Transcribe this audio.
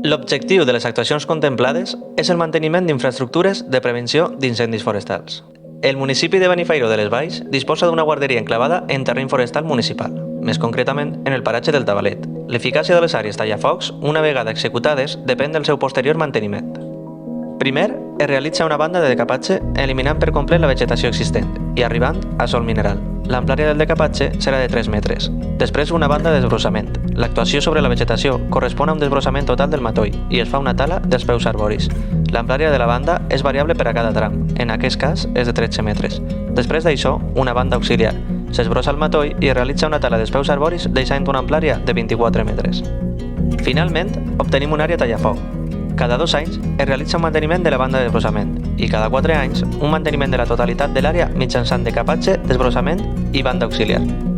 L'objectiu de les actuacions contemplades és el manteniment d'infraestructures de prevenció d'incendis forestals. El municipi de Benifairó de les Valls disposa d'una guarderia enclavada en terreny forestal municipal, més concretament en el paratge del Tabalet. L'eficàcia de les àrees tallafocs, una vegada executades, depèn del seu posterior manteniment. Primer, es realitza una banda de decapatge eliminant per complet la vegetació existent i arribant a sòl mineral. L'amplària del decapatge serà de 3 metres. Després una banda de desbrossament. L'actuació sobre la vegetació correspon a un desbrossament total del matoll i es fa una tala dels peus arboris. L'amplària de la banda és variable per a cada tram, en aquest cas és de 13 metres. Després d'això, una banda auxiliar. S'esbrossa el matoll i es realitza una tala dels peus arboris deixant una amplària de 24 metres. Finalment, obtenim una àrea tallafoc. Cada 2 anys es realitza un manteniment de la banda de desbrossament i cada 4 anys un manteniment de la totalitat de l'àrea mitjançant decapatge, desbrossament i banda auxiliar.